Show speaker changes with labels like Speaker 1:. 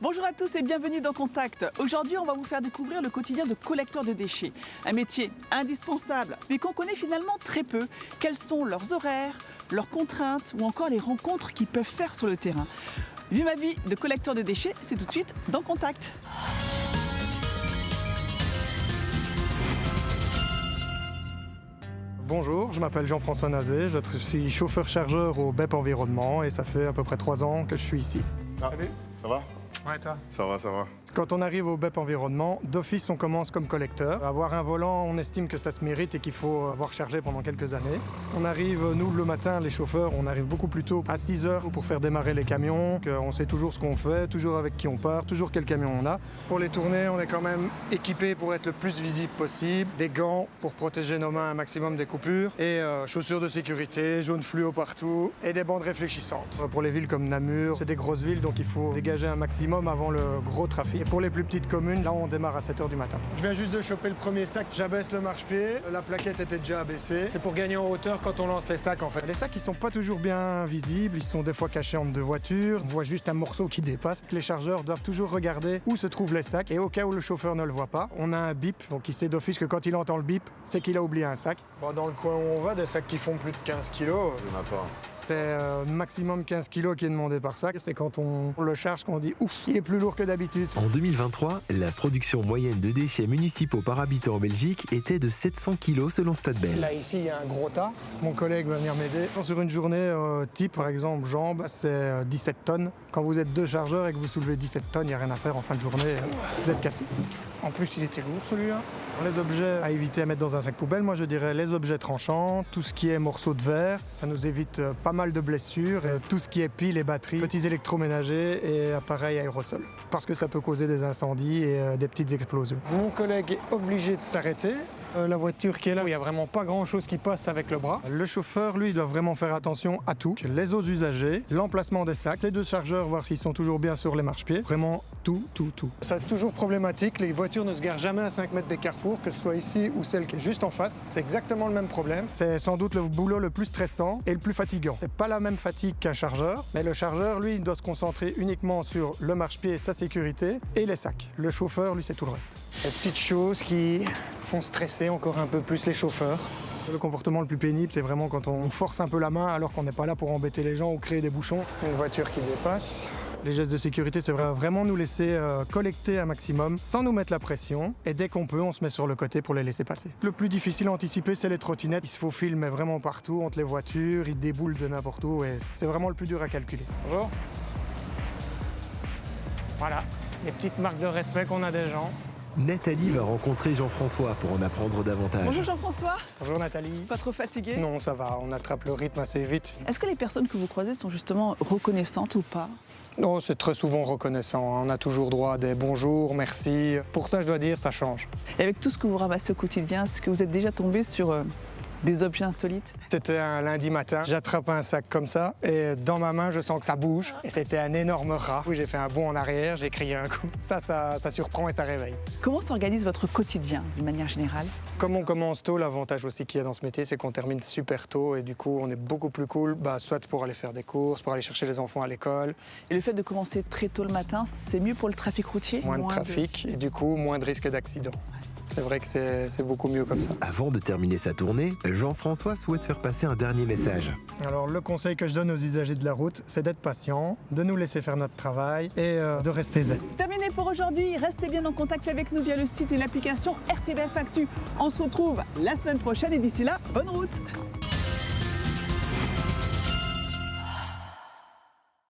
Speaker 1: Bonjour à tous et bienvenue dans Contact. Aujourd'hui, on va vous faire découvrir le quotidien de collecteur de déchets. Un métier indispensable, mais qu'on connaît finalement très peu. Quels sont leurs horaires, leurs contraintes ou encore les rencontres qu'ils peuvent faire sur le terrain. Vu ma vie de collecteur de déchets, c'est tout de suite dans Contact.
Speaker 2: Bonjour, je m'appelle Jean-François Nazé, je suis chauffeur-chargeur au BEP Environnement et ça fait à peu près 3 ans que je suis ici.
Speaker 3: Salut. Ça va?
Speaker 2: Ouais, toi?
Speaker 3: Ça va.
Speaker 2: Quand on arrive au BEP Environnement, d'office on commence comme collecteur. Avoir un volant, on estime que ça se mérite et qu'il faut avoir chargé pendant quelques années. On arrive, nous le matin, les chauffeurs, on arrive beaucoup plus tôt, à 6 heures pour faire démarrer les camions. On sait toujours ce qu'on fait, toujours avec qui on part, toujours quel camion on a. Pour les tournées, on est quand même équipé pour être le plus visible possible. Des gants pour protéger nos mains un maximum des coupures. Et chaussures de sécurité, jaune fluo partout. Et des bandes réfléchissantes. Pour les villes comme Namur, c'est des grosses villes, donc il faut dégager un maximum avant le gros trafic. Et pour les plus petites communes, là on démarre à 7 h du matin. Je viens juste de choper le premier sac, j'abaisse le marchepied, la plaquette était déjà abaissée. C'est pour gagner en hauteur quand on lance les sacs en fait. Les sacs ils sont pas toujours bien visibles, ils sont des fois cachés entre deux voitures, on voit juste un morceau qui dépasse. Les chargeurs doivent toujours regarder où se trouvent les sacs et au cas où le chauffeur ne le voit pas, on a un bip, donc il sait d'office que quand il entend le bip, c'est qu'il a oublié un sac. Bon, dans le coin où on va, des sacs qui font plus de 15 kg.
Speaker 3: Il y en a pas.
Speaker 2: C'est maximum 15 kg qui est demandé par sac. C'est quand on le charge qu'on dit ouf, il est plus lourd que d'habitude.
Speaker 4: En 2023, la production moyenne de déchets municipaux par habitant en Belgique était de 700 kg selon Stadbel.
Speaker 2: Là ici il y a un gros tas. Mon collègue va venir m'aider. Sur une journée type par exemple jambes, c'est 17 tonnes. Quand vous êtes 2 chargeurs et que vous soulevez 17 tonnes, il n'y a rien à faire en fin de journée, vous êtes cassé. En plus il était lourd celui-là. Les objets à éviter à mettre dans un sac poubelle, moi je dirais les objets tranchants, tout ce qui est morceaux de verre, ça nous évite pas mal de blessures, et tout ce qui est piles et batteries, petits électroménagers et appareils aérosols, parce que ça peut causer des incendies et des petites explosions. Mon collègue est obligé de s'arrêter. La voiture qui est là, il n'y a vraiment pas grand-chose qui passe avec le bras. Le chauffeur, lui, il doit vraiment faire attention à tout. Les autres usagers, l'emplacement des sacs, ces 2 chargeurs, voir s'ils sont toujours bien sur les marchepieds. Vraiment tout. C'est toujours problématique, les voitures ne se garent jamais à 5 mètres des carrefours, que ce soit ici ou celle qui est juste en face. C'est exactement le même problème. C'est sans doute le boulot le plus stressant et le plus fatigant. C'est pas la même fatigue qu'un chargeur, mais le chargeur, lui, il doit se concentrer uniquement sur le marchepied, sa sécurité et les sacs. Le chauffeur, lui, c'est tout le reste. Les petites choses qui font stresser encore un peu plus les chauffeurs. Le comportement le plus pénible, c'est vraiment quand on force un peu la main alors qu'on n'est pas là pour embêter les gens ou créer des bouchons. Une voiture qui dépasse. Les gestes de sécurité, c'est vraiment nous laisser collecter un maximum sans nous mettre la pression. Et dès qu'on peut, on se met sur le côté pour les laisser passer. Le plus difficile à anticiper, c'est les trottinettes. Ils se faufilent mais vraiment partout, entre les voitures, ils déboulent de n'importe où et c'est vraiment le plus dur à calculer. Bonjour. Voilà, les petites marques de respect qu'on a des gens.
Speaker 4: Nathalie va rencontrer Jean-François pour en apprendre davantage.
Speaker 1: Bonjour Jean-François.
Speaker 2: Bonjour Nathalie.
Speaker 1: Pas trop fatigué?
Speaker 2: Non, ça va, on attrape le rythme assez vite.
Speaker 1: Est-ce que les personnes que vous croisez sont justement reconnaissantes ou pas?
Speaker 2: Non, c'est très souvent reconnaissant. On a toujours droit à des bonjours, merci. Pour ça, je dois dire, ça change.
Speaker 1: Et avec tout ce que vous ramassez au quotidien, est-ce que vous êtes déjà tombé sur des objets insolites?
Speaker 2: C'était un lundi matin, j'attrape un sac comme ça et dans ma main, je sens que ça bouge. Et c'était un énorme rat. J'ai fait un bond en arrière, j'ai crié un coup. Ça surprend et ça réveille.
Speaker 1: Comment s'organise votre quotidien d'une manière générale?
Speaker 2: Comme on commence tôt, l'avantage aussi qu'il y a dans ce métier, c'est qu'on termine super tôt et du coup, on est beaucoup plus cool, soit pour aller faire des courses, pour aller chercher les enfants à l'école.
Speaker 1: Et le fait de commencer très tôt le matin, c'est mieux pour le trafic routier?
Speaker 2: Moins de trafic et du coup, moins de risques d'accident. C'est vrai que c'est beaucoup mieux comme ça.
Speaker 4: Avant de terminer sa tournée, Jean-François souhaite faire passer un dernier message.
Speaker 2: Alors le conseil que je donne aux usagers de la route, c'est d'être patient, de nous laisser faire notre travail et de rester zen.
Speaker 1: C'est terminé pour aujourd'hui. Restez bien en contact avec nous via le site et l'application RTBF Actu. On se retrouve la semaine prochaine et d'ici là, bonne route!